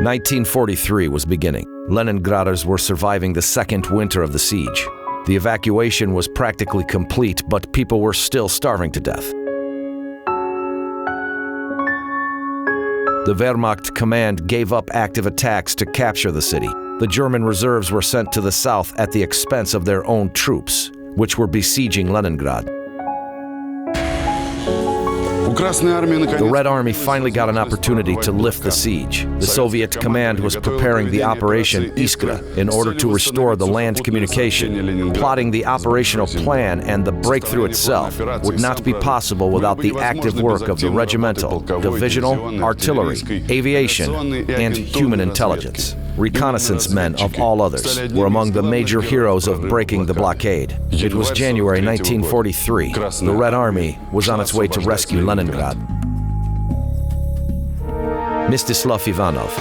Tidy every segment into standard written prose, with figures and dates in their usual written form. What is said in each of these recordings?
1943 was beginning. Leningraders were surviving the second winter of the siege. The evacuation was practically complete, but people were still starving to death. The Wehrmacht command gave up active attacks to capture the city. The German reserves were sent to the south at the expense of their own troops, which were besieging Leningrad. The Red Army finally got an opportunity to lift the siege. The Soviet command was preparing the Operation Iskra in order to restore the land communication. Plotting the operational plan and the breakthrough itself would not be possible without the active work of the regimental, divisional, artillery, aviation, and human intelligence. Reconnaissance men of all others were among the major heroes of breaking the blockade. It was January 1943. The Red Army was on its way to rescue Leningrad. Mstislav Ivanov,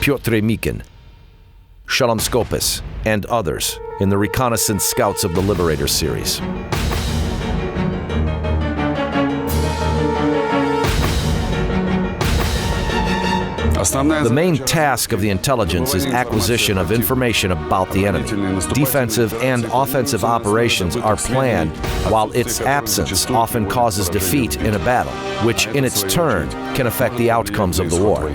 Pyotr Mikin, Shalom Skopis, and others in the Reconnaissance Scouts of the Liberators series. The main task of the intelligence is acquisition of information about the enemy. Defensive and offensive operations are planned, while its absence often causes defeat in a battle, which in its turn can affect the outcomes of the war.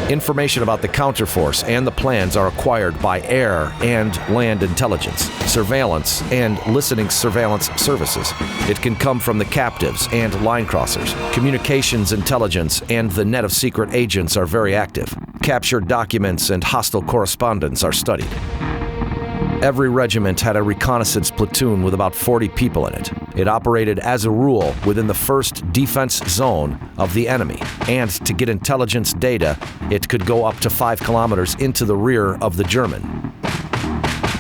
Information about the counterforce and the plans are acquired by air and land intelligence, surveillance, and listening surveillance services. It can come from the captives and line crossers. Communications intelligence and the net of secret agents are very active. Captured documents and hostile correspondence are studied. Every regiment had a reconnaissance platoon with about 40 people in it. It operated as a rule within the first defense zone of the enemy, and to get intelligence data, it could go up to 5 kilometers into the rear of the German.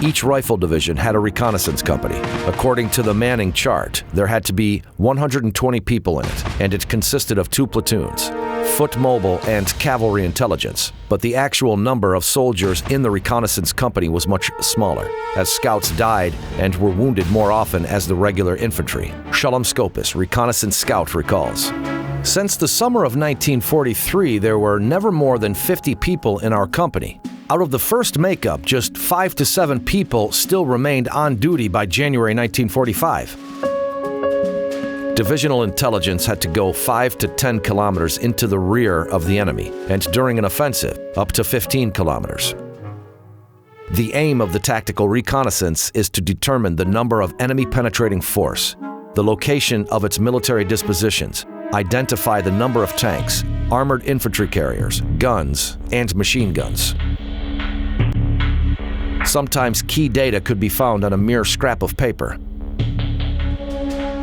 Each rifle division had a reconnaissance company. According to the Manning chart, there had to be 120 people in it, and it consisted of 2 platoons, foot mobile and cavalry intelligence. But the actual number of soldiers in the reconnaissance company was much smaller, as scouts died and were wounded more often as the regular infantry. Shalom Skopis, reconnaissance scout, recalls. Since the summer of 1943, there were never more than 50 people in our company. Out of the first makeup, just 5 to 7 people still remained on duty by January 1945. Divisional intelligence had to go 5 to 10 kilometers into the rear of the enemy, and during an offensive, up to 15 kilometers. The aim of the tactical reconnaissance is to determine the number of enemy penetrating force, the location of its military dispositions, identify the number of tanks, armored infantry carriers, guns, and machine guns. Sometimes key data could be found on a mere scrap of paper.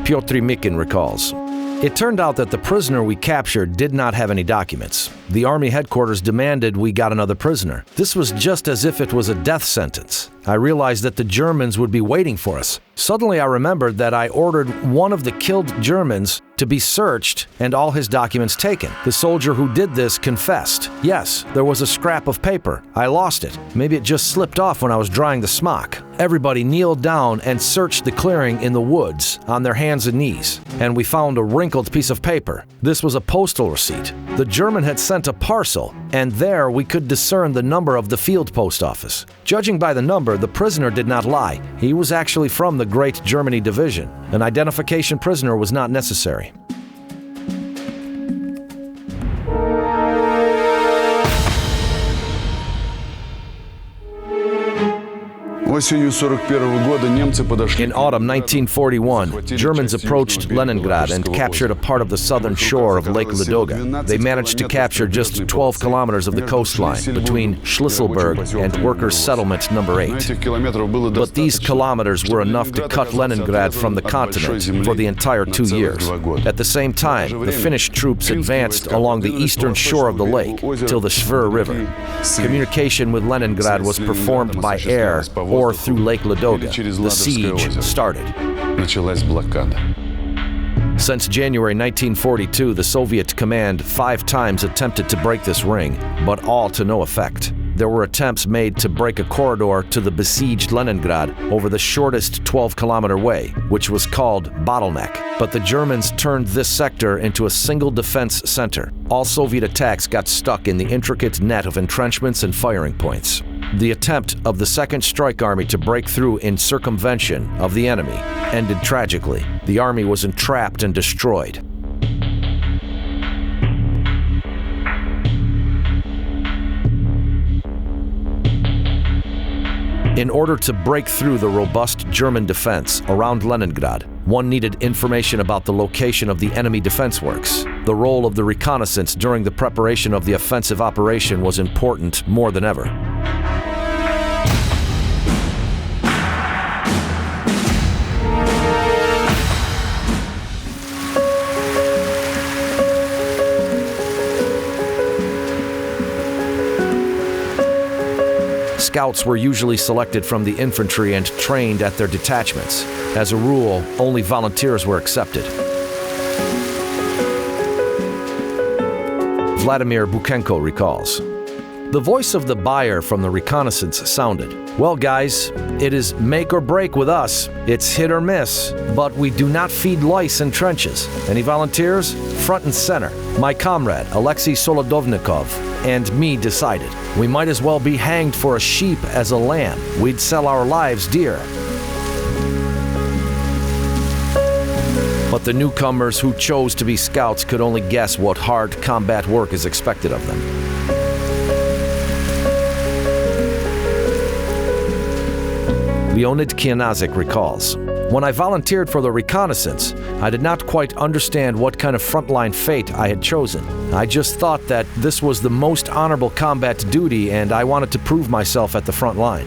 Pyotr Mikin recalls, "It turned out that the prisoner we captured did not have any documents. The Army headquarters demanded we got another prisoner. This was just as if it was a death sentence. I realized that the Germans would be waiting for us. Suddenly I remembered that I ordered one of the killed Germans to be searched and all his documents taken. The soldier who did this confessed. Yes, there was a scrap of paper. I lost it. Maybe it just slipped off when I was drying the smock. Everybody kneeled down and searched the clearing in the woods on their hands and knees, and we found a wrinkled piece of paper. This was a postal receipt. The German had sent a parcel, and there we could discern the number of the field post office. Judging by the number, the prisoner did not lie. He was actually from the Great Germany Division. An identification prisoner was not necessary." In autumn 1941, Germans approached Leningrad and captured a part of the southern shore of Lake Ladoga. They managed to capture just 12 kilometers of the coastline between Schlisselburg and Workers' Settlement No. 8. But these kilometers were enough to cut Leningrad from the continent for the entire 2 years. At the same time, the Finnish troops advanced along the eastern shore of the lake till the Svir River. Communication with Leningrad was performed by air or through Lake Ladoga. The siege started. Since January 1942, the Soviet command 5 times attempted to break this ring, but all to no effect. there were attempts made to break a corridor to the besieged Leningrad over the shortest 12-kilometer way, which was called Bottleneck. But the Germans turned this sector into a single defense center. All Soviet attacks got stuck in the intricate net of entrenchments and firing points. The attempt of the Second Strike Army to break through in circumvention of the enemy ended tragically. The army was entrapped and destroyed. In order to break through the robust German defense around Leningrad, one needed information about the location of the enemy defense works. The role of the reconnaissance during the preparation of the offensive operation was important more than ever. Scouts were usually selected from the infantry and trained at their detachments. As a rule, only volunteers were accepted. Vladimir Buchenko recalls, "The voice of the buyer from the reconnaissance sounded, 'Well, guys, it is make or break with us. It's hit or miss, but we do not feed lice in trenches. Any volunteers? Front and center. My comrade, Alexei Solodovnikov, and me decided. We might as well be hanged for a sheep as a lamb. We'd sell our lives dear.' But the newcomers who chose to be scouts could only guess what hard combat work is expected of them. Leonid Kianazik recalls, "When I volunteered for the reconnaissance, I did not quite understand what kind of frontline fate I had chosen. I just thought that this was the most honorable combat duty and I wanted to prove myself at the front line."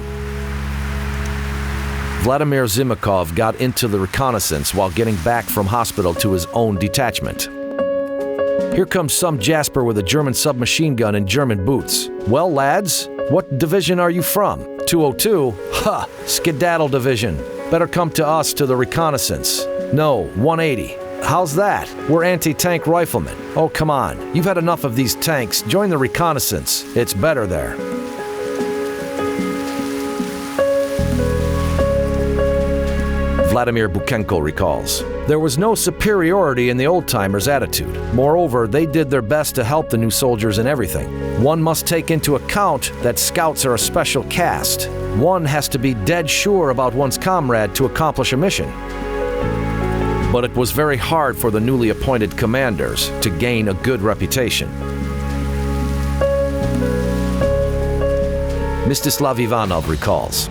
Vladimir Zimakov got into the reconnaissance while getting back from hospital to his own detachment. "Here comes some Jasper with a German submachine gun and German boots. 'Well, lads, what division are you from?' 202? Ha! Skedaddle division. Better come to us to the reconnaissance. No, 180. How's that? We're anti-tank riflemen. Oh, come on. You've had enough of these tanks. Join the reconnaissance. It's better there." Vladimir Buchenko recalls, "There was no superiority in the old-timers' attitude. Moreover, they did their best to help the new soldiers in everything. One must take into account that scouts are a special caste. One has to be dead sure about one's comrade to accomplish a mission." But it was very hard for the newly appointed commanders to gain a good reputation. Mstislav Ivanov recalls,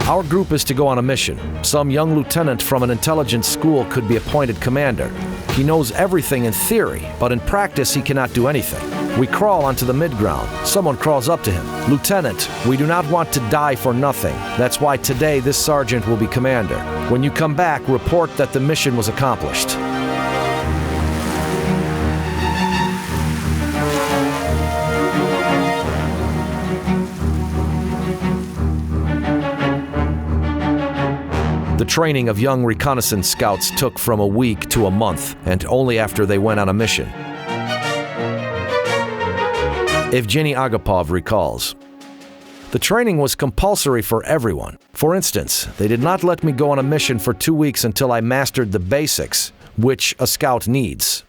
"Our group is to go on a mission. Some young lieutenant from an intelligence school could be appointed commander. He knows everything in theory, but in practice he cannot do anything. We crawl onto the mid-ground. Someone crawls up to him. 'Lieutenant, we do not want to die for nothing. That's why today this sergeant will be commander. When you come back, report that the mission was accomplished.'" The training of young reconnaissance scouts took from a week to a month, and only after they went on a mission. Evgeny Agapov recalls, "The training was compulsory for everyone. For instance, they did not let me go on a mission for 2 weeks until I mastered the basics, which a scout needs."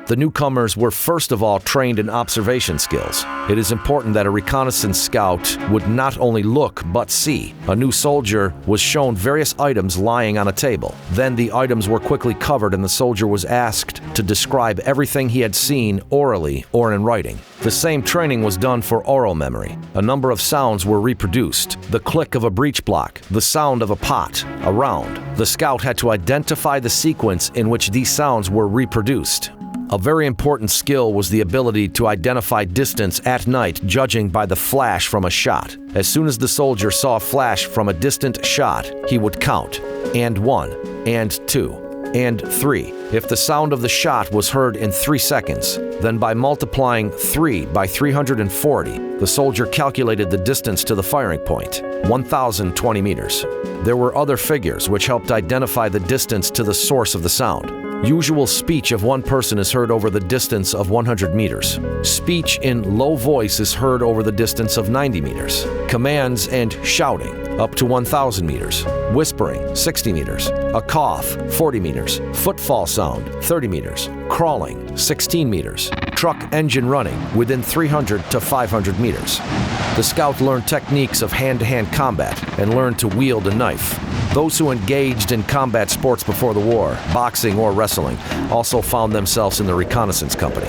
The newcomers were first of all trained in observation skills. It is important that a reconnaissance scout would not only look but see. A new soldier was shown various items lying on a table. Then the items were quickly covered and the soldier was asked to describe everything he had seen orally or in writing. The same training was done for oral memory. A number of sounds were reproduced. The click of a breech block, the sound of a pot, a round. The scout had to identify the sequence in which these sounds were reproduced. A very important skill was the ability to identify distance at night, judging by the flash from a shot. As soon as the soldier saw a flash from a distant shot, he would count, and 1, and 2. And 3. If the sound of the shot was heard in 3 seconds, then by multiplying 3 by 340, the soldier calculated the distance to the firing point, 1,020 meters. There were other figures which helped identify the distance to the source of the sound. Usual speech of one person is heard over the distance of 100 meters. Speech in low voice is heard over the distance of 90 meters. Commands and shouting up to 1,000 meters. Whispering, 60 meters. A cough, 40 meters. Footfall sound, 30 meters. Crawling, 16 meters. Truck engine running within 300 to 500 meters. The scout learned techniques of hand-to-hand combat and learned to wield a knife. Those who engaged in combat sports before the war, boxing or wrestling, also found themselves in the Reconnaissance Company.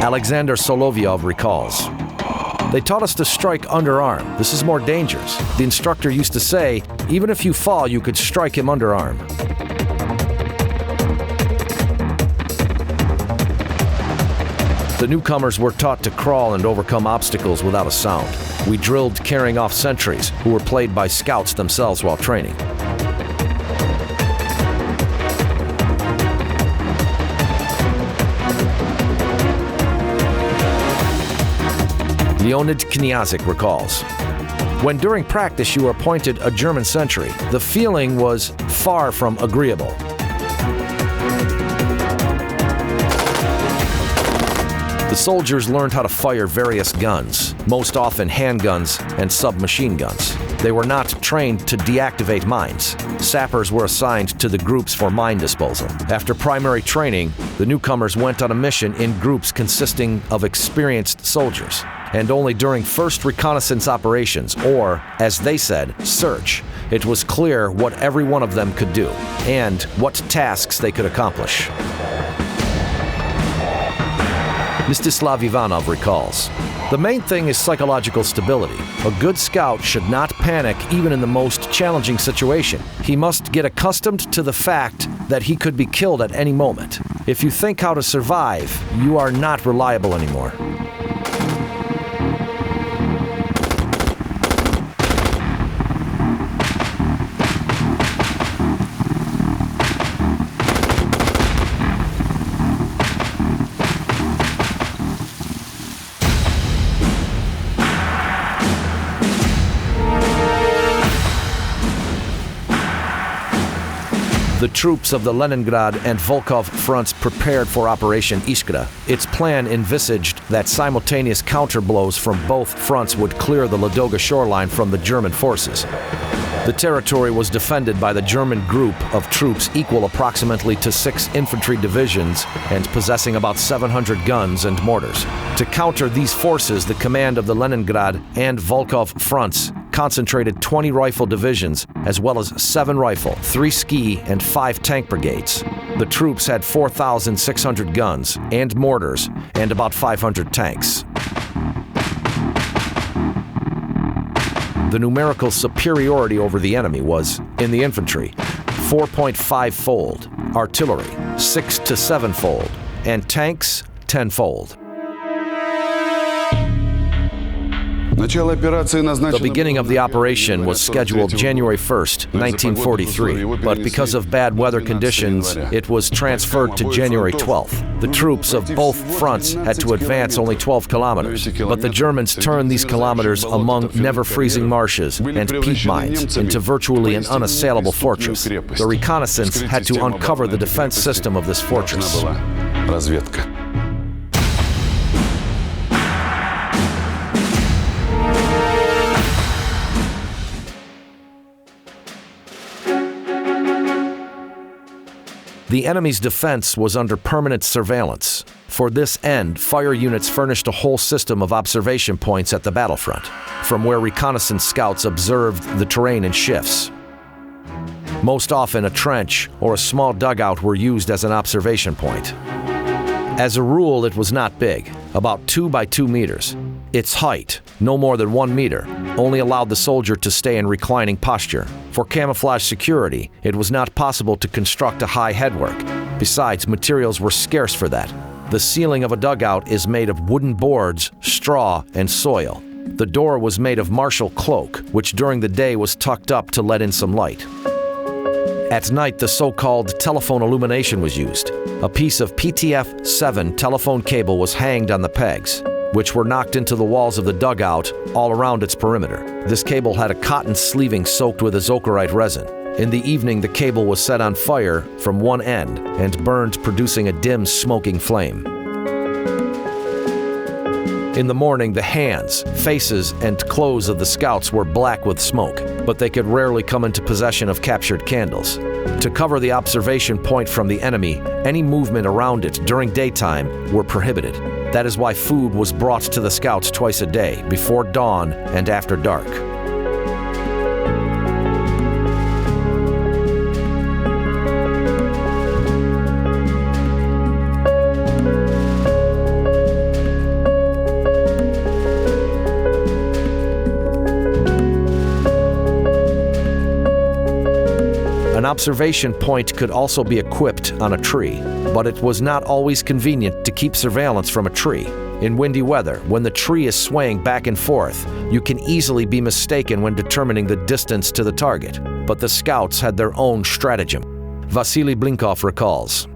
Alexander Solovyov recalls, "They taught us to strike underarm. This is more dangerous. The instructor used to say, even if you fall, you could strike him underarm." The newcomers were taught to crawl and overcome obstacles without a sound. We drilled carrying off sentries, who were played by scouts themselves while training. Leonid Kniazik recalls, "When during practice you were appointed a German sentry, the feeling was far from agreeable. The soldiers learned how to fire various guns, most often handguns and submachine guns. They were not trained to deactivate mines. Sappers were assigned to the groups for mine disposal. After primary training, the newcomers went on a mission in groups consisting of experienced soldiers. And only during first reconnaissance operations, or, as they said, search, it was clear what every one of them could do and what tasks they could accomplish." Mstislav Ivanov recalls, "The main thing is psychological stability. A good scout should not panic even in the most challenging situation. He must get accustomed to the fact that he could be killed at any moment. If you think how to survive, you are not reliable anymore." The troops of the Leningrad and Volkhov fronts prepared for Operation Iskra. Its plan envisaged that simultaneous counterblows from both fronts would clear the Ladoga shoreline from the German forces. The territory was defended by the German group of troops equal approximately to 6 infantry divisions and possessing about 700 guns and mortars. To counter these forces, the command of the Leningrad and Volkhov fronts concentrated 20 rifle divisions, as well as 7 rifle, 3 ski, and 5 tank brigades. The troops had 4,600 guns and mortars and about 500 tanks. The numerical superiority over the enemy was, in the infantry, 4.5-fold, artillery 6 to 7-fold, and tanks 10-fold. The beginning of the operation was scheduled January 1st, 1943, but because of bad weather conditions, it was transferred to January 12th. The troops of both fronts had to advance only 12 kilometers, but the Germans turned these kilometers among never-freezing marshes and peat mines into virtually an unassailable fortress. The reconnaissance had to uncover the defense system of this fortress. The enemy's defense was under permanent surveillance. For this end, fire units furnished a whole system of observation points at the battlefront, from where reconnaissance scouts observed the terrain in shifts. Most often, a trench or a small dugout were used as an observation point. As a rule, it was not big, about 2 by 2 meters. Its height, no more than 1 meter, only allowed the soldier to stay in reclining posture. For camouflage security, it was not possible to construct a high headwork. Besides, materials were scarce for that. The ceiling of a dugout is made of wooden boards, straw, and soil. The door was made of martial cloak, which during the day was tucked up to let in some light. At night, the so-called telephone illumination was used. A piece of PTF-7 telephone cable was hanged on the pegs, which were knocked into the walls of the dugout all around its perimeter. This cable had a cotton sleeving soaked with azocarite resin. In the evening, the cable was set on fire from one end and burned, producing a dim, smoking flame. In the morning, the hands, faces, and clothes of the scouts were black with smoke, but they could rarely come into possession of captured candles. To cover the observation point from the enemy, any movement around it during daytime were prohibited. That is why food was brought to the scouts twice a day, before dawn and after dark. An observation point could also be equipped on a tree, but it was not always convenient to keep surveillance from a tree. In windy weather, when the tree is swaying back and forth, you can easily be mistaken when determining the distance to the target. But the scouts had their own stratagem. Vasily Blinkov recalls,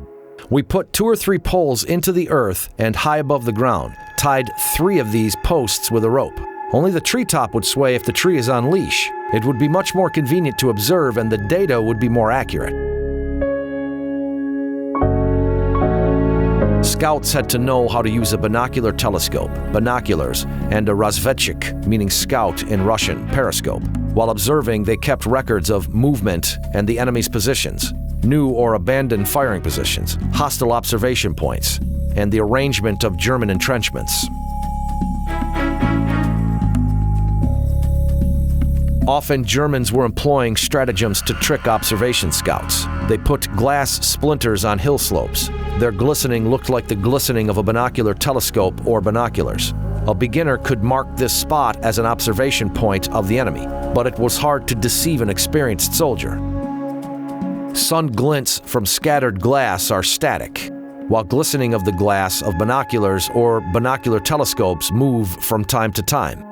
"We put 2 or 3 poles into the earth and high above the ground, tied 3 of these posts with a rope. Only the treetop would sway if the tree is on leash. It would be much more convenient to observe and the data would be more accurate." Scouts had to know how to use a binocular telescope, binoculars, and a razvedchik, meaning scout in Russian, periscope. While observing, they kept records of movement and the enemy's positions, new or abandoned firing positions, hostile observation points, and the arrangement of German entrenchments. Often, Germans were employing stratagems to trick observation scouts. They put glass splinters on hill slopes. Their glistening looked like the glistening of a binocular telescope or binoculars. A beginner could mark this spot as an observation point of the enemy, but it was hard to deceive an experienced soldier. Sun glints from scattered glass are static, while glistening of the glass of binoculars or binocular telescopes move from time to time.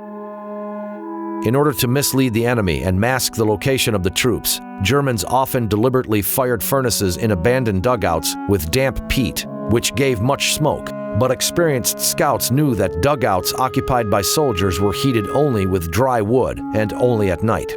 In order to mislead the enemy and mask the location of the troops, Germans often deliberately fired furnaces in abandoned dugouts with damp peat, which gave much smoke. But experienced scouts knew that dugouts occupied by soldiers were heated only with dry wood and only at night.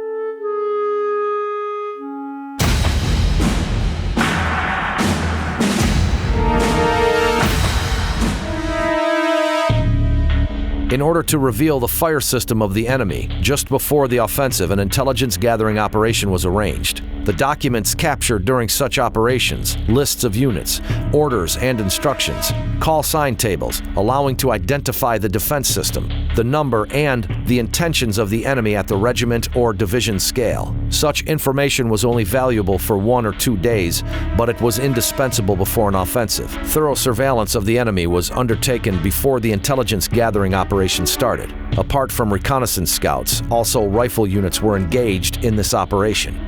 In order to reveal the fire system of the enemy, just before the offensive, an intelligence gathering operation was arranged. The documents captured during such operations, lists of units, orders and instructions, call sign tables, allowing to identify the defense system, the number and the intentions of the enemy at the regiment or division scale. Such information was only valuable for 1 or 2 days, but it was indispensable before an offensive. Thorough surveillance of the enemy was undertaken before the intelligence gathering operation started. Apart from reconnaissance scouts, also rifle units were engaged in this operation.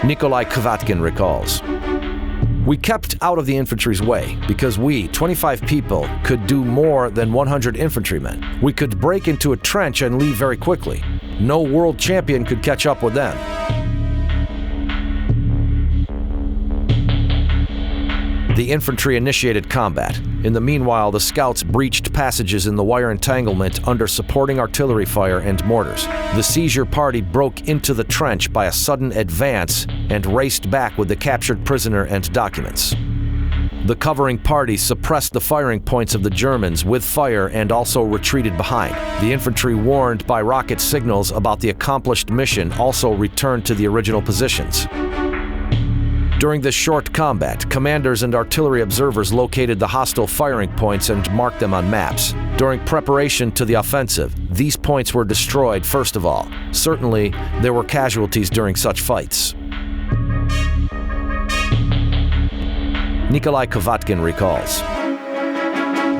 Nikolai Kvatkin recalls, "We kept out of the infantry's way because we, 25 people, could do more than 100 infantrymen. We could break into a trench and leave very quickly. No world champion could catch up with them." The infantry initiated combat. In the meanwhile, the scouts breached passages in the wire entanglement under supporting artillery fire and mortars. The seizure party broke into the trench by a sudden advance and raced back with the captured prisoner and documents. The covering party suppressed the firing points of the Germans with fire and also retreated behind. The infantry, warned by rocket signals about the accomplished mission, also returned to the original positions. During this short combat, commanders and artillery observers located the hostile firing points and marked them on maps. During preparation to the offensive, these points were destroyed first of all. Certainly, there were casualties during such fights. Nikolai Kvatkin recalls,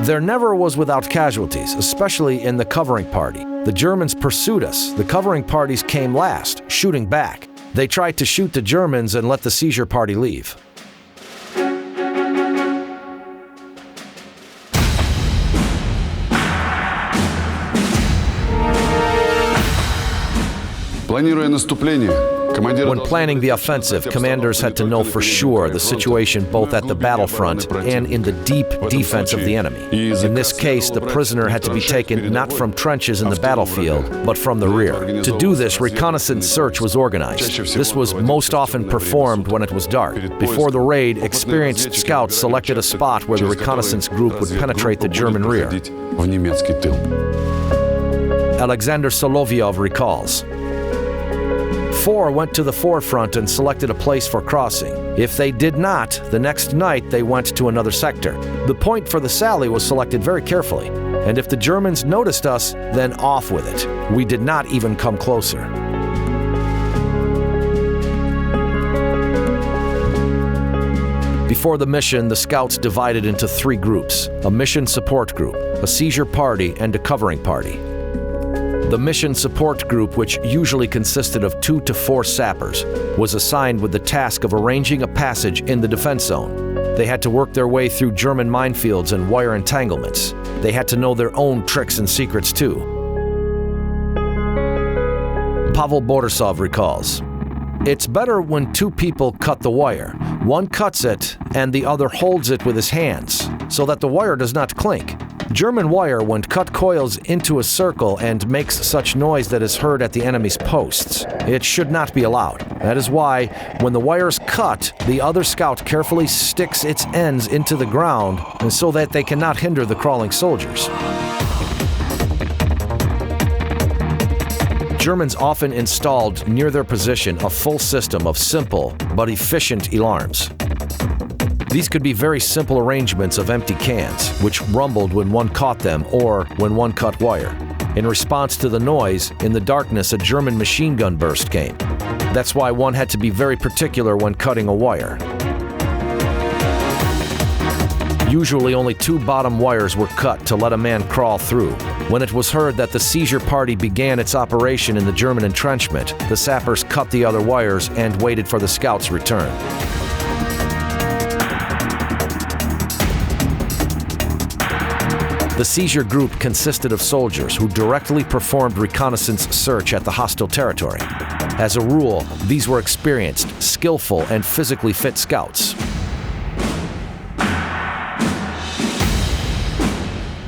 "There never was without casualties, especially in the covering party. The Germans pursued us. The covering parties came last, shooting back. They tried to shoot the Germans and let the seizure party leave." Планируя наступление, When planning the offensive, commanders had to know for sure the situation both at the battlefront and in the deep defense of the enemy. In this case, the prisoner had to be taken not from trenches in the battlefield, but from the rear. To do this, reconnaissance search was organized. This was most often performed when it was dark. Before the raid, experienced scouts selected a spot where the reconnaissance group would penetrate the German rear. Alexander Solovyov recalls, 4 went to the forefront and selected a place for crossing. If they did not, the next night they went to another sector. The point for the sally was selected very carefully, and if the Germans noticed us, then off with it. We did not even come closer. Before the mission, the scouts divided into 3 groups: a mission support group, a seizure party, and a covering party. The mission support group, which usually consisted of 2 to 4 sappers, was assigned with the task of arranging a passage in the defense zone. They had to work their way through German minefields and wire entanglements. They had to know their own tricks and secrets too. Pavel Borisov recalls, "It's better when 2 people cut the wire. One cuts it and the other holds it with his hands, so that the wire does not clink. German wire, when cut, coils into a circle and makes such noise that is heard at the enemy's posts. It should not be allowed. That is why, when the wire is cut, the other scout carefully sticks its ends into the ground so that they cannot hinder the crawling soldiers." Germans often installed near their position a full system of simple but efficient alarms. These could be very simple arrangements of empty cans, which rumbled when one caught them or when one cut wire. In response to the noise, in the darkness a German machine gun burst came. That's why one had to be very particular when cutting a wire. Usually only 2 bottom wires were cut to let a man crawl through. When it was heard that the seizure party began its operation in the German entrenchment, the sappers cut the other wires and waited for the scouts' return. The seizure group consisted of soldiers who directly performed reconnaissance search at the hostile territory. As a rule, these were experienced, skillful, and physically fit scouts.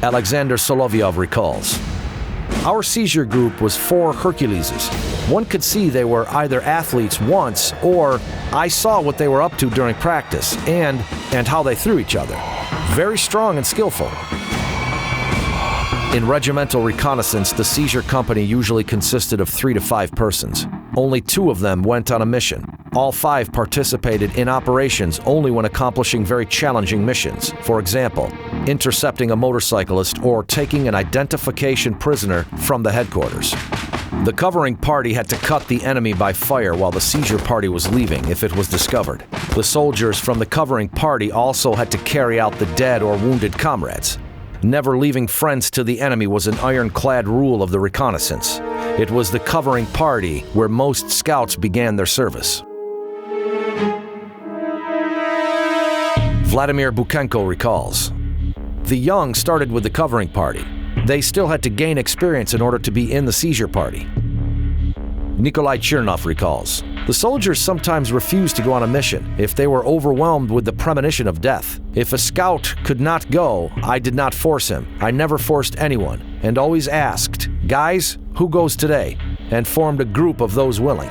Alexander Solovyov recalls, "Our seizure group was 4 Herculeses. One could see they were either athletes once, or I saw what they were up to during practice and how they threw each other. Very strong and skillful." In regimental reconnaissance, the seizure company usually consisted of 3 to 5 persons. Only 2 of them went on a mission. All 5 participated in operations only when accomplishing very challenging missions. For example, intercepting a motorcyclist or taking an identification prisoner from the headquarters. The covering party had to cut the enemy by fire while the seizure party was leaving if it was discovered. The soldiers from the covering party also had to carry out the dead or wounded comrades. Never leaving friends to the enemy was an ironclad rule of the reconnaissance. It was the covering party where most scouts began their service. Vladimir Buchenko recalls, "The young started with the covering party. They still had to gain experience in order to be in the seizure party." Nikolai Chernov recalls, "The soldiers sometimes refused to go on a mission if they were overwhelmed with the premonition of death. If a scout could not go, I did not force him. I never forced anyone, and always asked, 'Guys, who goes today?' and formed a group of those willing."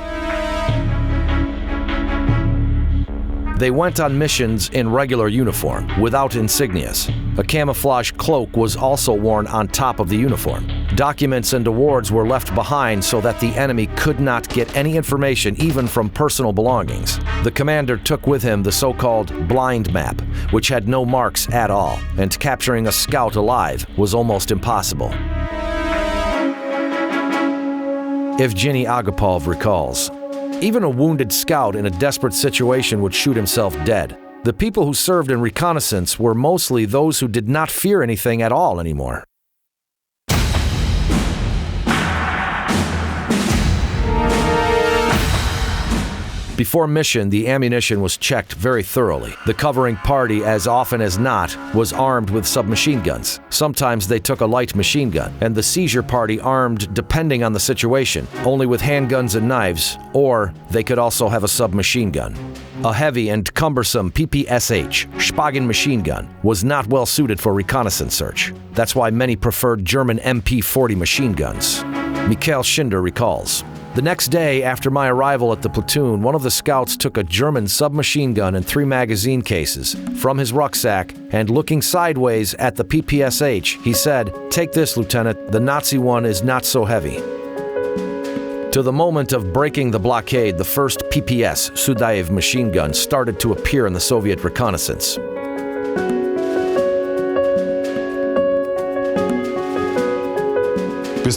They went on missions in regular uniform, without insignias. A camouflage cloak was also worn on top of the uniform. Documents and awards were left behind so that the enemy could not get any information even from personal belongings. The commander took with him the so-called blind map, which had no marks at all, and capturing a scout alive was almost impossible. Evgeny Agapov recalls, "Even a wounded scout in a desperate situation would shoot himself dead. The people who served in reconnaissance were mostly those who did not fear anything at all anymore." Before mission, the ammunition was checked very thoroughly. The covering party, as often as not, was armed with submachine guns. Sometimes they took a light machine gun, and the seizure party armed, depending on the situation, only with handguns and knives, or they could also have a submachine gun. A heavy and cumbersome PPSH, Spagen machine gun, was not well suited for reconnaissance search. That's why many preferred German MP40 machine guns. Mikhail Schinder recalls, "The next day after my arrival at the platoon, one of the scouts took a German submachine gun and 3 magazine cases from his rucksack, and looking sideways at the PPSH, he said, 'Take this, Lieutenant, the Nazi one is not so heavy.'" To the moment of breaking the blockade, the first PPS Sudaev machine gun started to appear in the Soviet reconnaissance. A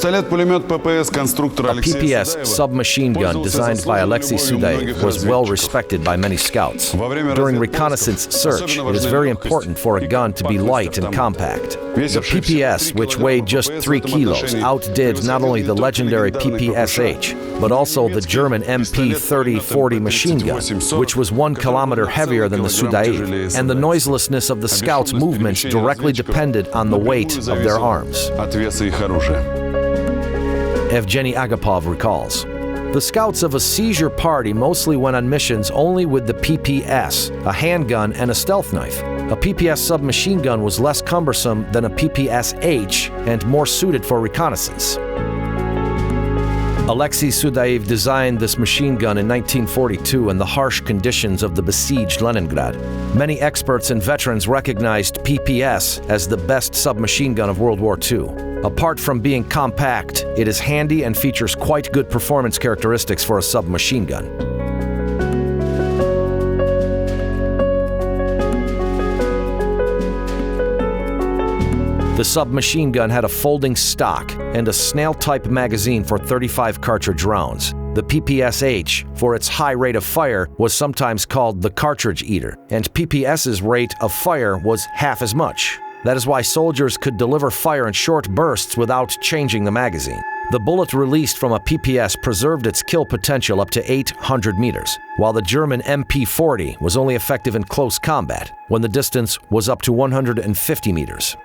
PPS submachine gun designed by Alexei Sudaev was well respected by many scouts. During reconnaissance search, it is very important for a gun to be light and compact. The PPS, which weighed just 3 kilos, outdid not only the legendary PPSH, but also the German MP30-40 machine gun, which was 1 kilometer heavier than the Sudaev, and the noiselessness of the scouts' movements directly depended on the weight of their arms. Evgeny Agapov recalls, "The scouts of a seizure party mostly went on missions only with the PPS, a handgun and a stealth knife. A PPS submachine gun was less cumbersome than a PPSH and more suited for reconnaissance." Alexei Sudaev designed this machine gun in 1942 in the harsh conditions of the besieged Leningrad. Many experts and veterans recognized PPS as the best submachine gun of World War II. Apart from being compact, it is handy and features quite good performance characteristics for a submachine gun. The submachine gun had a folding stock and a snail-type magazine for 35 cartridge rounds. The PPSH, for its high rate of fire, was sometimes called the cartridge eater, and PPS's rate of fire was half as much. That is why soldiers could deliver fire in short bursts without changing the magazine. The bullet released from a PPS preserved its kill potential up to 800 meters, while the German MP40 was only effective in close combat, when the distance was up to 150 meters.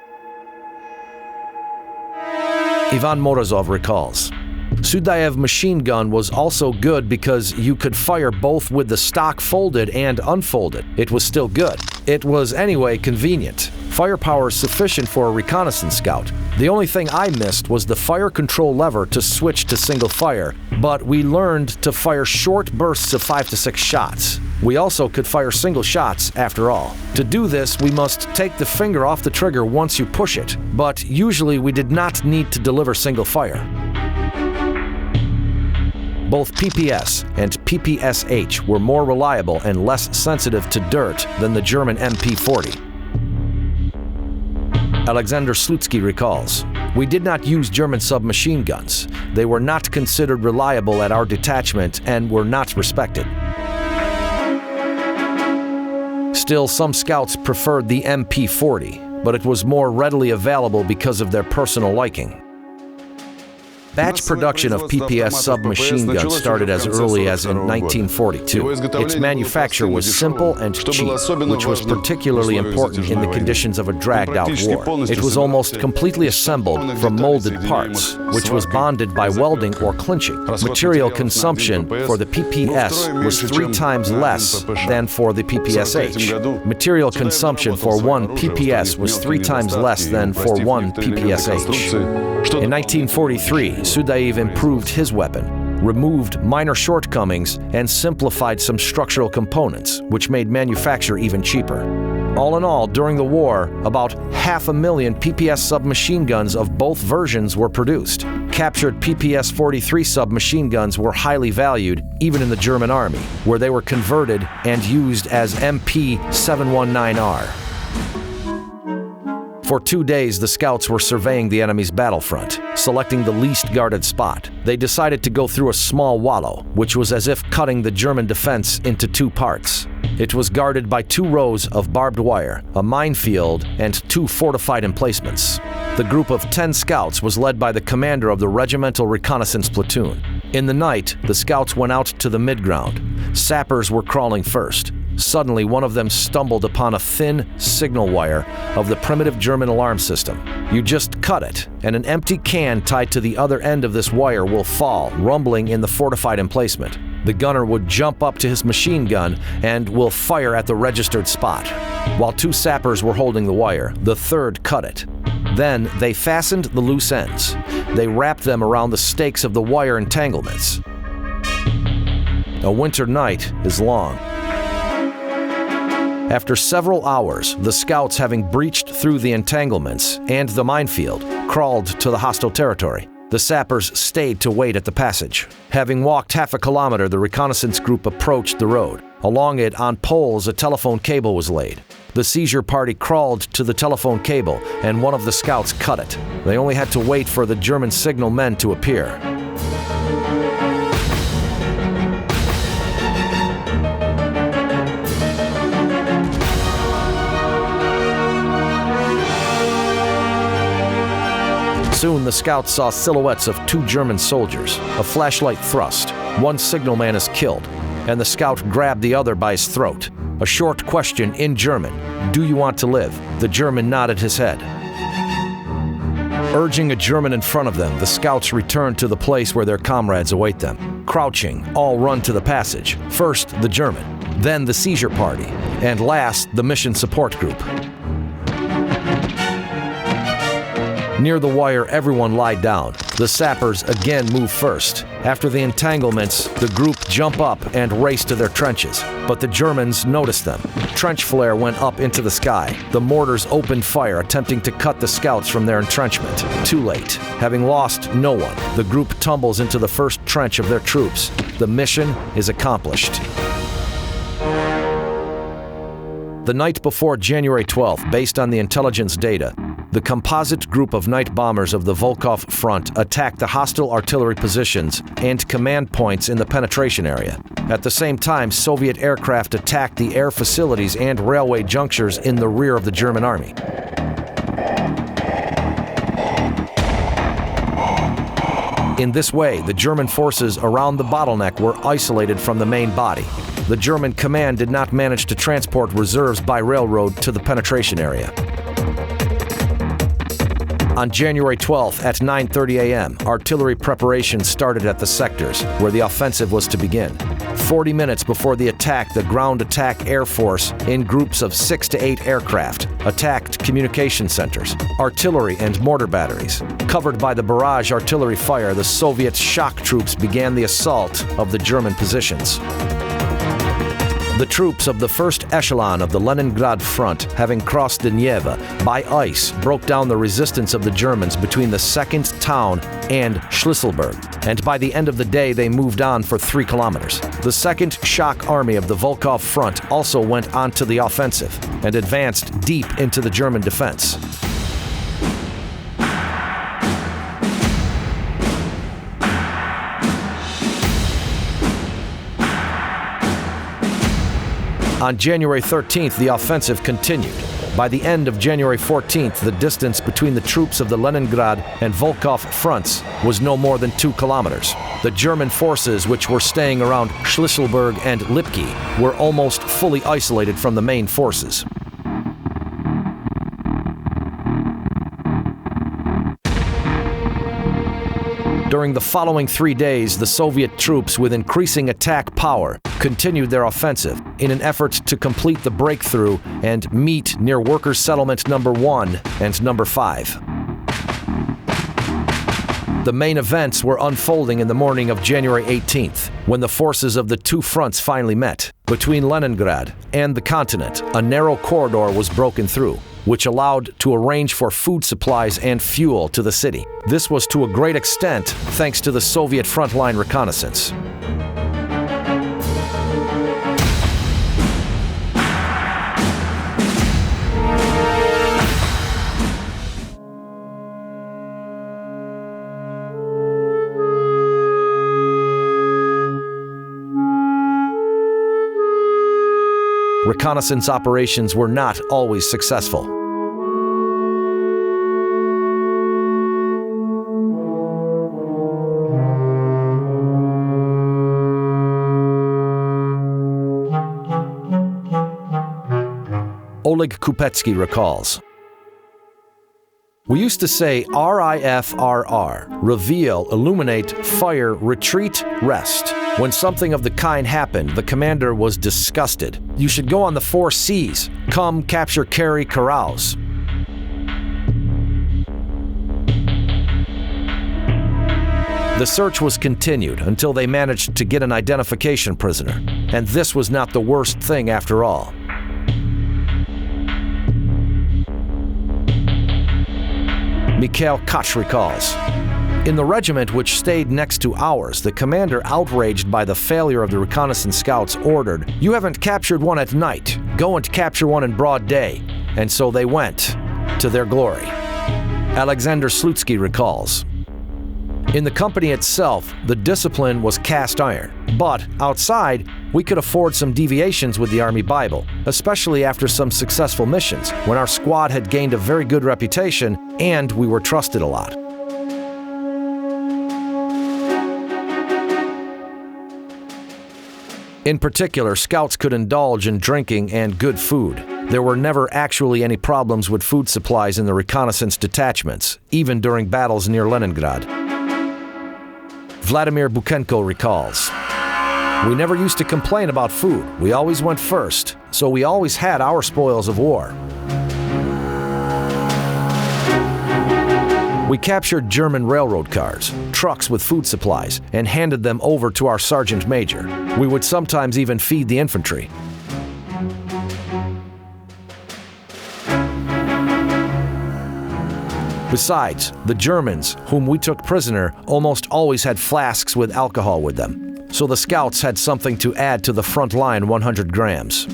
Ivan Morozov recalls, "Sudaev machine gun was also good because you could fire both with the stock folded and unfolded. It was still good. It was anyway convenient. Firepower sufficient for a reconnaissance scout. The only thing I missed was the fire control lever to switch to single fire, but we learned to fire short bursts of 5 to 6 shots. We also could fire single shots after all. To do this, we must take the finger off the trigger once you push it, but usually we did not need to deliver single fire." Both PPS and PPSH were more reliable and less sensitive to dirt than the German MP40. Alexander Slutsky recalls, "We did not use German submachine guns. They were not considered reliable at our detachment and were not respected." Still, some scouts preferred the MP40, but it was more readily available because of their personal liking. Batch production of PPS submachine guns started as early as in 1942. Its manufacture was simple and cheap, which was particularly important in the conditions of a dragged-out war. It was almost completely assembled from molded parts, which was bonded by welding or clinching. Material consumption for the PPS was 3 times less than for the PPSH. Material consumption for one PPS was 3 times less than for one PPSH. In 1943, Sudaev improved his weapon, removed minor shortcomings, and simplified some structural components, which made manufacture even cheaper. All in all, during the war, about 500,000 PPS submachine guns of both versions were produced. Captured PPS-43 submachine guns were highly valued, even in the German army, where they were converted and used as MP719R. For 2 days, the scouts were surveying the enemy's battlefront, selecting the least guarded spot. They decided to go through a small wallow, which was as if cutting the German defense into 2 parts. It was guarded by 2 rows of barbed wire, a minefield, and 2 fortified emplacements. The group of 10 scouts was led by the commander of the regimental reconnaissance platoon. In the night, the scouts went out to the midground, Sappers were crawling first. Suddenly, one of them stumbled upon a thin signal wire of the primitive German alarm system. You just cut it, and an empty can tied to the other end of this wire will fall, rumbling in the fortified emplacement. The gunner would jump up to his machine gun and will fire at the registered spot. While 2 sappers were holding the wire, the third cut it. Then they fastened the loose ends. They wrapped them around the stakes of the wire entanglements. A winter night is long. After several hours, the scouts, having breached through the entanglements and the minefield, crawled to the hostile territory. The sappers stayed to wait at the passage. Having walked half a kilometer, the reconnaissance group approached the road. Along it, on poles, a telephone cable was laid. The seizure party crawled to the telephone cable, and one of the scouts cut it. They only had to wait for the German signal men to appear. Soon the scouts saw silhouettes of 2 German soldiers. A flashlight thrust. One signalman is killed, and the scout grabbed the other by his throat. A short question in German. "Do you want to live?" The German nodded his head. Urging a German in front of them, the scouts return to the place where their comrades await them. Crouching, all run to the passage. First the German, then the seizure party, and last the mission support group. Near the wire, everyone lied down. The sappers again move first. After the entanglements, the group jump up and race to their trenches. But the Germans noticed them. Trench flare went up into the sky. The mortars opened fire, attempting to cut the scouts from their entrenchment. Too late. Having lost no one, the group tumbles into the first trench of their troops. The mission is accomplished. The night before January 12th, based on the intelligence data, the composite group of night bombers of the Volkov Front attacked the hostile artillery positions and command points in the penetration area. At the same time, Soviet aircraft attacked the air facilities and railway junctures in the rear of the German army. In this way, the German forces around the bottleneck were isolated from the main body. The German command did not manage to transport reserves by railroad to the penetration area. On January 12th at 9:30 a.m., artillery preparations started at the sectors where the offensive was to begin. 40 minutes before the attack, the Ground Attack Air Force, in groups of 6 to 8 aircraft, attacked communication centers, artillery and mortar batteries. Covered by the barrage artillery fire, the Soviet shock troops began the assault of the German positions. The troops of the first echelon of the Leningrad front, having crossed the Neva by ice, broke down the resistance of the Germans between the second town and Schlüsselburg, and by the end of the day they moved on for 3 kilometers. The second shock army of the Volkov front also went on to the offensive and advanced deep into the German defense. On January 13th, the offensive continued. By the end of January 14th, the distance between the troops of the Leningrad and Volkov fronts was no more than 2 kilometers. The German forces, which were staying around Schlüsselburg and Lipki, were almost fully isolated from the main forces. During the following 3 days, the Soviet troops, with increasing attack power, continued their offensive in an effort to complete the breakthrough and meet near Workers' Settlement number 1 and number 5. The main events were unfolding in the morning of January 18th, when the forces of the 2 fronts finally met. Between Leningrad and the continent, a narrow corridor was broken through, which allowed to arrange for food supplies and fuel to the city. This was to a great extent thanks to the Soviet frontline reconnaissance. Reconnaissance operations were not always successful. Oleg Kupetsky recalls. We used to say RIFRR, reveal, illuminate, fire, retreat, rest. When something of the kind happened, the commander was disgusted. You should go on the 4 C's. Come, capture, carry, carouse. The search was continued until they managed to get an identification prisoner. And this was not the worst thing after all. Mikhail Koch recalls. In the regiment which stayed next to ours, the commander, outraged by the failure of the reconnaissance scouts, ordered, "You haven't captured one at night. Go and capture one in broad day." And so they went, to their glory. Alexander Slutsky recalls. In the company itself, the discipline was cast iron. But outside, we could afford some deviations with the Army Bible, especially after some successful missions, when our squad had gained a very good reputation and we were trusted a lot. In particular, scouts could indulge in drinking and good food. There were never actually any problems with food supplies in the reconnaissance detachments, even during battles near Leningrad. Vladimir Buchenko recalls, "We never used to complain about food. We always went first, so we always had our spoils of war. We captured German railroad cars, trucks with food supplies, and handed them over to our sergeant major. We would sometimes even feed the infantry." Besides, the Germans, whom we took prisoner, almost always had flasks with alcohol with them. So the scouts had something to add to the front line 100 grams.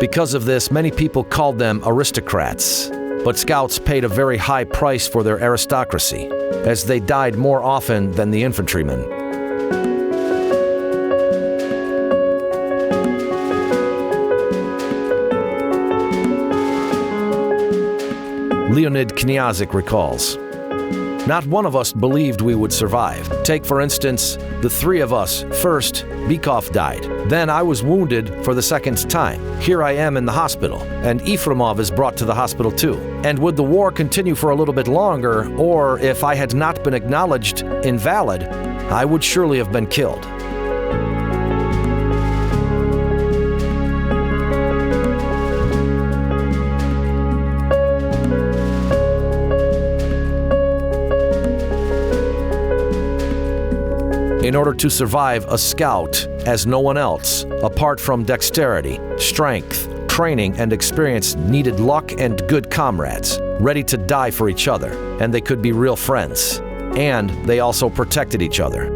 Because of this, many people called them aristocrats. But scouts paid a very high price for their aristocracy, as they died more often than the infantrymen. Leonid Knyazik recalls, "Not one of us believed we would survive. Take, for instance, the 3 of us. First, Bykov died. Then I was wounded for the 2nd time. Here I am in the hospital, and Efremov is brought to the hospital too. And would the war continue for a little bit longer, or if I had not been acknowledged invalid, I would surely have been killed." In order to survive, a scout, as no one else, apart from dexterity, strength, training, and experience, needed luck and good comrades, ready to die for each other, and they could be real friends. And they also protected each other.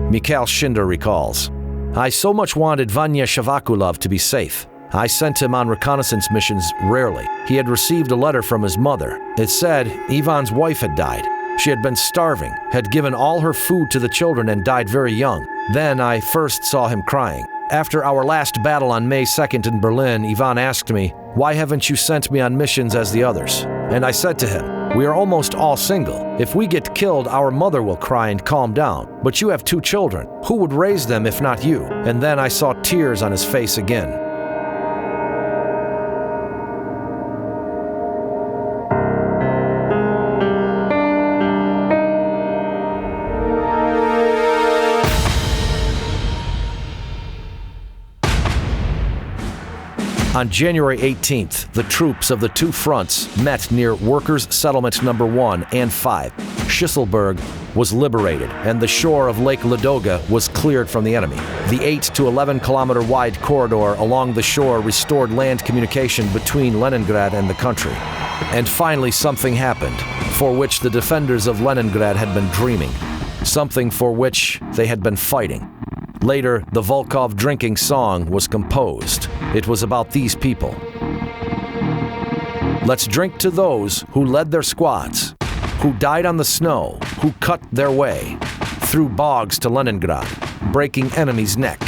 Mikhail Shinder recalls, "I so much wanted Vanya Shavakulov to be safe. I sent him on reconnaissance missions rarely. He had received a letter from his mother. It said Ivan's wife had died. She had been starving, had given all her food to the children, and died very young. Then I first saw him crying. After our last battle on May 2nd in Berlin, Ivan asked me, 'Why haven't you sent me on missions as the others?' And I said to him, 'We are almost all single. If we get killed, our mother will cry and calm down. But you have 2 children. Who would raise them if not you?' And then I saw tears on his face again." On January 18th, the troops of the 2 fronts met near Workers' Settlement No. 1 and 5. Schisselburg was liberated, and the shore of Lake Ladoga was cleared from the enemy. The 8 to 11 kilometer wide corridor along the shore restored land communication between Leningrad and the country. And finally something happened, for which the defenders of Leningrad had been dreaming, something for which they had been fighting. Later, the Volkov drinking song was composed. It was about these people. Let's drink to those who led their squads, who died on the snow, who cut their way through bogs to Leningrad, breaking enemies' neck.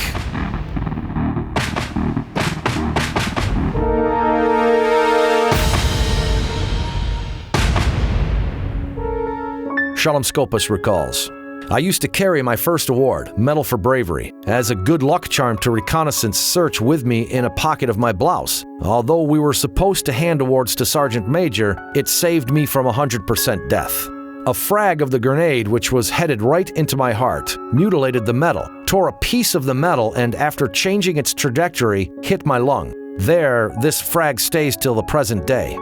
Shalom Skopas recalls, I used to carry my first award, Medal for Bravery, as a good luck charm to reconnaissance search with me in a pocket of my blouse. Although we were supposed to hand awards to Sergeant Major, it saved me from 100% death. A frag of the grenade, which was headed right into my heart, mutilated the metal, tore a piece of the metal, and after changing its trajectory, hit my lung. There, this frag stays till the present day.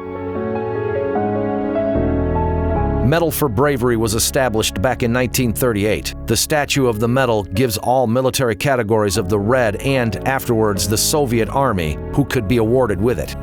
Medal for Bravery was established back in 1938. The statue of the medal gives all military categories of the Red and, afterwards, the Soviet Army who could be awarded with it.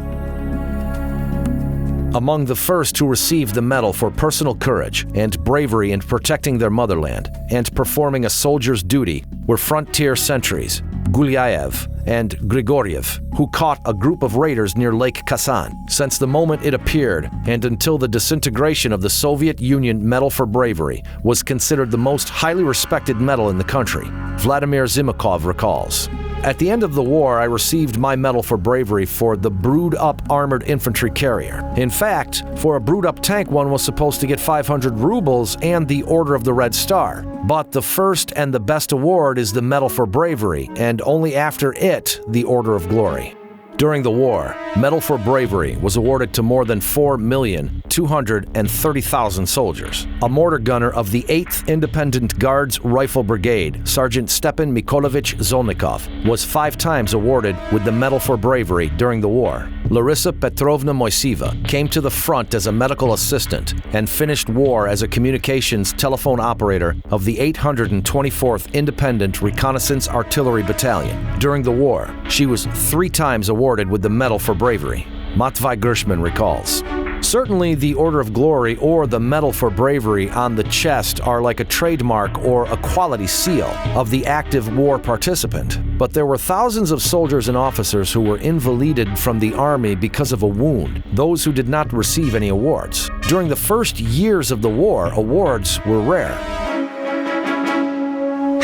Among the first who received the medal for personal courage and bravery in protecting their motherland and performing a soldier's duty were frontier sentries, Gulyaev and Grigoriev, who caught a group of raiders near Lake Kazan. Since the moment it appeared and until the disintegration of the Soviet Union, Medal for Bravery was considered the most highly respected medal in the country. Vladimir Zimakov recalls, "At the end of the war, I received my Medal for Bravery for the Brood-Up Armored Infantry Carrier. In fact, for a Brood-Up tank, one was supposed to get 500 rubles and the Order of the Red Star. But the first and the best award is the Medal for Bravery, and only after it, the Order of Glory." During the war, Medal for Bravery was awarded to more than 4,230,000 soldiers. A mortar gunner of the 8th Independent Guards Rifle Brigade, Sergeant Stepan Mikolovich Zolnikov, was 5 times awarded with the Medal for Bravery during the war. Larissa Petrovna Moiseva came to the front as a medical assistant and finished war as a communications telephone operator of the 824th Independent Reconnaissance Artillery Battalion. During the war, she was 3 times awarded with the Medal for Bravery. Matvei Gershman recalls, "Certainly the Order of Glory or the Medal for Bravery on the chest are like a trademark or a quality seal of the active war participant. But there were thousands of soldiers and officers who were invalided from the army because of a wound, those who did not receive any awards. During the first years of the war, awards were rare."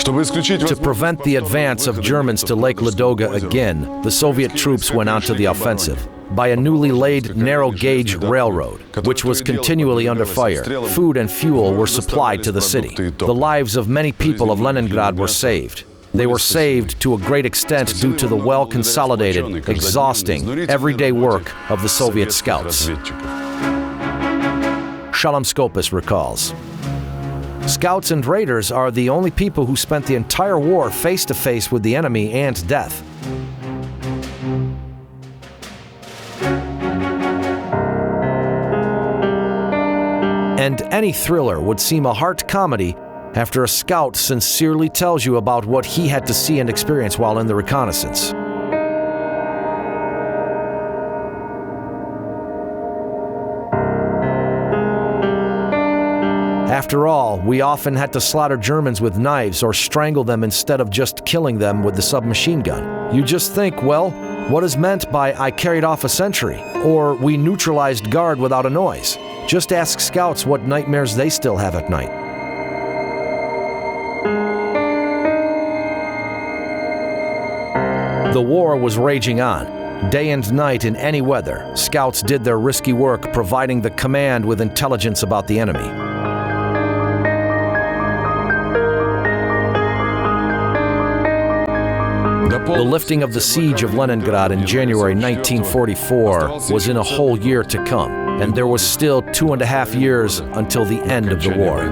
To prevent the advance of Germans to Lake Ladoga again, the Soviet troops went onto the offensive. By a newly laid narrow-gauge railroad, which was continually under fire, food and fuel were supplied to the city. The lives of many people of Leningrad were saved. They were saved to a great extent due to the well-consolidated, exhausting, everyday work of the Soviet scouts. Shalom Skopis recalls, "Scouts and raiders are the only people who spent the entire war face-to-face with the enemy and death. And any thriller would seem a heart comedy after a scout sincerely tells you about what he had to see and experience while in the reconnaissance." After all, we often had to slaughter Germans with knives or strangle them instead of just killing them with the submachine gun. You just think, well, what is meant by "I carried off a sentry" or "we neutralized guard without a noise"? Just ask scouts what nightmares they still have at night. The war was raging on. Day and night in any weather, scouts did their risky work providing the command with intelligence about the enemy. The lifting of the siege of Leningrad in January 1944 was in a whole year to come, and there was still 2.5 years until the end of the war.